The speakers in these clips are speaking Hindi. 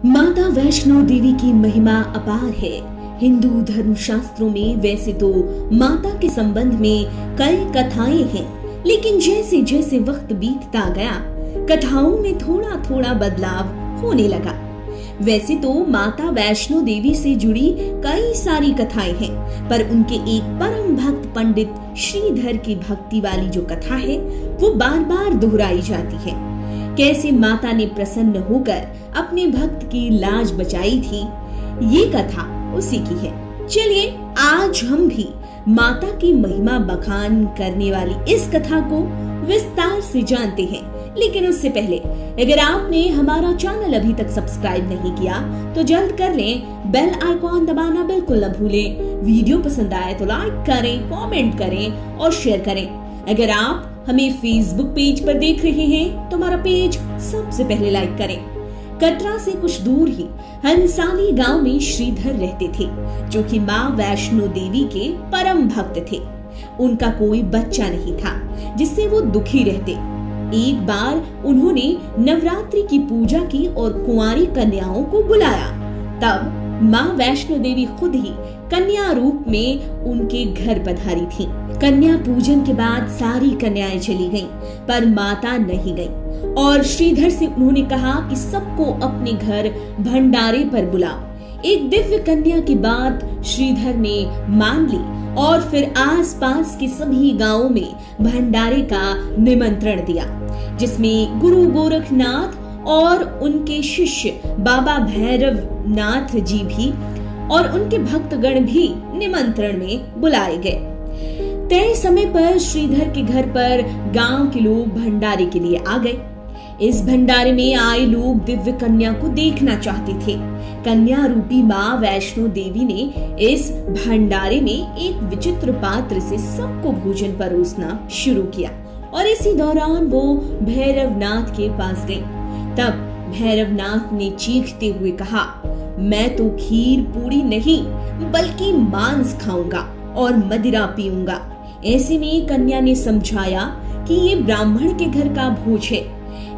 माता वैष्णो देवी की महिमा अपार है। हिंदू धर्म शास्त्रों में वैसे तो माता के संबंध में कई कथाएं हैं, लेकिन जैसे जैसे वक्त बीतता गया कथाओं में थोड़ा थोड़ा बदलाव होने लगा। वैसे तो माता वैष्णो देवी से जुड़ी कई सारी कथाएं हैं, पर उनके एक परम भक्त पंडित श्रीधर की भक्ति वाली जो कथा है वो बार बार दोहराई जाती है। कैसे माता ने प्रसन्न होकर अपने भक्त की लाज बचाई थी, ये कथा उसी की है। चलिए आज हम भी माता की महिमा बखान करने वाली इस कथा को विस्तार से जानते हैं। लेकिन उससे पहले अगर आपने हमारा चैनल अभी तक सब्सक्राइब नहीं किया तो जल्द कर लें, बेल आइकॉन दबाना बिल्कुल न भूलें। वीडियो पसंद आए तो लाइक करें, कमेंट करें और शेयर करें। अगर आप हमें फेसबुक पेज पर देख रहे हैं तो हमारा पेज सबसे पहले लाइक करें। कटरा से कुछ दूर ही हंसाली गांव में श्रीधर रहते थे, जो कि माँ वैष्णो देवी के परम भक्त थे। उनका कोई बच्चा नहीं था, जिससे वो दुखी रहते। एक बार उन्होंने नवरात्रि की पूजा की और कुंवारी कन्याओं को बुलाया। तब माँ वैष्णो देवी खुद ही कन्या रूप में उनके घर पधारी थीं। कन्या पूजन के बाद सारी कन्याएं चली गईं, पर माता नहीं गईं और श्रीधर से उन्होंने कहा कि सबको अपने घर भंडारे पर बुलाओ। एक दिव्य कन्या की बात श्रीधर ने मान ली और फिर आसपास के सभी गांवों में भंडारे का निमंत्रण दिया, जिसमें गुरु गोरखनाथ और उनके शिष्य बाबा भैरवनाथ जी भी और उनके भक्तगण भी निमंत्रण में बुलाए गए। तय समय पर श्रीधर के घर पर गांव के लोग भंडारे के लिए आ गए। इस भंडारे में आए लोग दिव्य कन्या को देखना चाहते थे। कन्या रूपी माँ वैष्णो देवी ने इस भंडारे में एक विचित्र पात्र से सबको भोजन परोसना शुरू किया और इसी दौरान वो भैरवनाथ के पास गई। तब भैरवनाथ ने चीखते हुए कहा, मैं तो खीर पूरी नहीं बल्कि मांस खाऊंगा और मदिरा पीऊंगा। ऐसे में कन्या ने समझाया कि ये ब्राह्मण के घर का भोज है,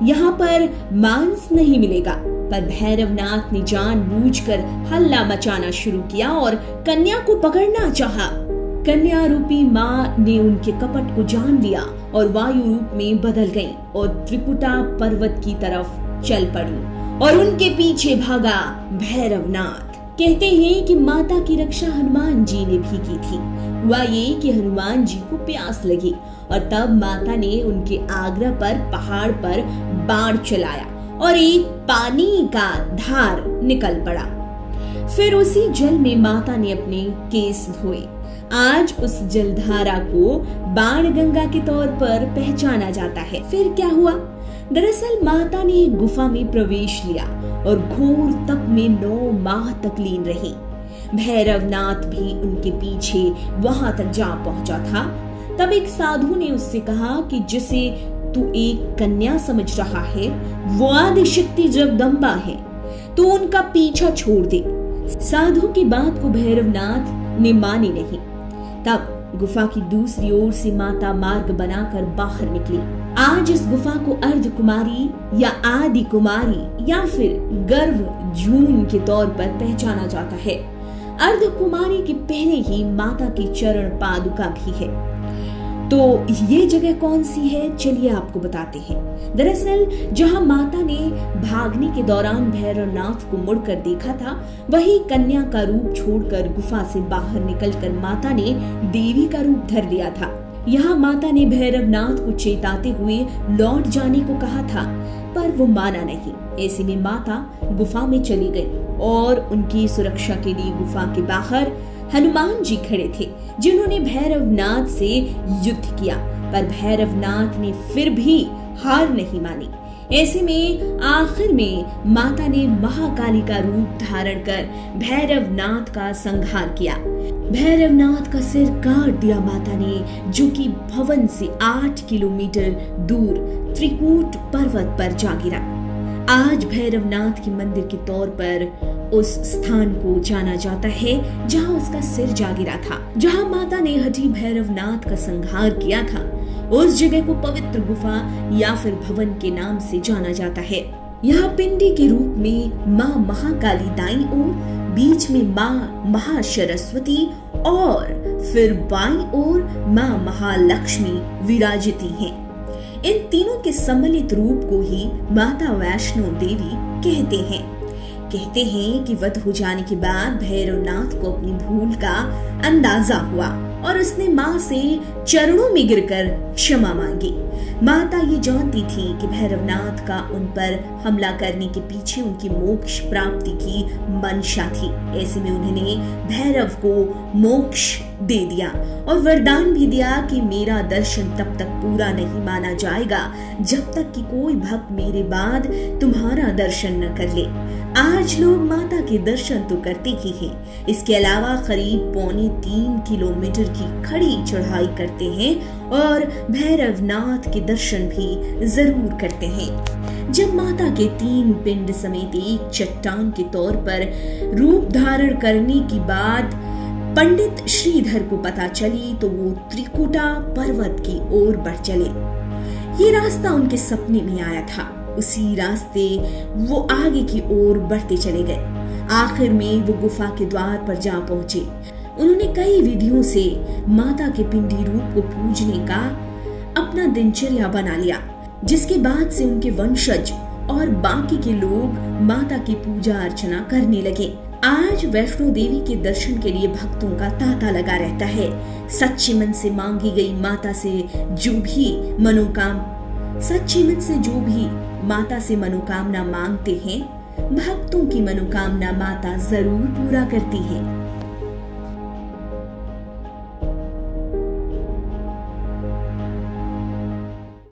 यहाँ पर मांस नहीं मिलेगा। पर भैरवनाथ ने जानबूझकर हल्ला मचाना शुरू किया और कन्या को पकड़ना चाहा। कन्या रूपी माँ ने उनके कपट को जान लिया और वायु रूप में बदल गई और त्रिकुटा पर्वत की तरफ चल पड़ी और उनके पीछे भागा भैरवनाथ। कहते हैं कि माता की रक्षा हनुमान जी ने भी की थी। हुआ ये कि हनुमान जी को प्यास लगी और तब माता ने उनके आग्रह पर पहाड़ पर बाण चलाया और एक पानी का धार निकल पड़ा। फिर उसी जल में माता ने अपने केस धोए। आज उस जलधारा को बाण गंगा के तौर पर पहचाना जाता है। फिर क्या हुआ? दरअसल माता ने एक गुफा में प्रवेश लिया और घोर तप में 9 माह तक लीन रही। भैरवनाथ भी उनके पीछे वहां तक जा पहुंचा था। तब एक साधु ने उससे कहा कि जिसे तू एक कन्या समझ रहा है वो आदि शक्ति जगदम्बा है, तो उनका पीछा छोड़ दे। साधु की बात को भैरवनाथ ने मानी नहीं। तब गुफा की दूसरी ओर से माता मार्ग बनाकर बाहर निकली। आज इस गुफा को अर्ध कुमारी या आदि कुमारी या फिर गर्भ जून के तौर पर पहचाना जाता है। अर्ध कुमारी के पहले ही माता की चरण पादुका भी है। तो ये जगह कौन सी है, चलिए आपको बताते हैं। दरअसल जहां माता ने भागने के दौरान भैरवनाथ को मुड़कर देखा था, वही कन्या का रूप छोड़कर गुफा से बाहर निकलकर माता ने देवी का रूप धर लिया था। यहाँ माता ने भैरवनाथ को चेताते हुए लौट जाने को कहा था, पर वो माना नहीं। ऐसे में माता गुफा में चली गई और उनकी सुरक्षा के लिए गुफा के बाहर हनुमान जी खड़े थे, जिन्होंने भैरवनाथ से युद्ध किया। पर भैरवनाथ ने फिर भी हार नहीं मानी। ऐसे में आखिर में माता ने महाकाली का रूप धारण कर भैरवनाथ का संहार किया। भैरवनाथ का सिर काट दिया माता ने, जो कि भवन से 8 किलोमीटर दूर त्रिकूट पर्वत पर जा गिरा। आज भैरवनाथ के मंदिर के तौर पर उस स्थान को जाना जाता है जहां उसका सिर जा गिरा था। जहां माता ने हठी भैरवनाथ का संहार किया था, उस जगह को पवित्र गुफा या फिर भवन के नाम से जाना जाता है। यहाँ पिंडी के रूप में माँ महाकाली दाईं ओर, बीच में माँ महासरस्वती और फिर बाईं ओर माँ महालक्ष्मी विराजती हैं। इन तीनों के सम्मिलित रूप को ही माता वैष्णो देवी कहते हैं। कहते हैं कि वध हो जाने के बाद भैरवनाथ को अपनी भूल का अंदाजा हुआ और उसने माँ से चरणों में गिरकर क्षमा मांगी। माता ये जानती थी कि भैरवनाथ का उन पर हमला करने के पीछे उनकी मोक्ष प्राप्ति की मंशा थी। ऐसे में उन्होंने भैरव को मोक्ष दे दिया और वरदान भी दिया कि मेरा दर्शन तब तक पूरा नहीं माना जाएगा जब तक कि कोई भक्त मेरे बाद तुम्हारा दर्शन न कर ले। आज लोग माता के दर्शन तो करते ही हैं, इसके अलावा करीब 3.25 किलोमीटर की खड़ी चढ़ाई करते हैं और भैरवनाथ के दर्शन भी जरूर करते हैं। जब माता के 3 पिंड समेत एक चट्टान के तौर पर रूप धारण करने की बात पंडित श्रीधर को पता चली तो वो त्रिकुटा पर्वत की ओर बढ़ चले। ये रास्ता उनके सपने में आया था, उसी रास्ते वो आगे की ओर बढ़ते चले गए। आखिर में वो गुफा के द्वार पर जा पहुंचे। उन्होंने कई विधियों से माता के पिंडी रूप को पूजने का अपना दिनचर्या बना लिया, जिसके बाद से उनके वंशज और बाकी के लोग माता की पूजा अर्चना करने लगे। आज वैष्णो देवी के दर्शन के लिए भक्तों का तांता लगा रहता है। सच्चे मन से मांगी गई माता से जो भी माता से मनोकामना मांगते हैं, भक्तों की मनोकामना माता जरूर पूरा करती है।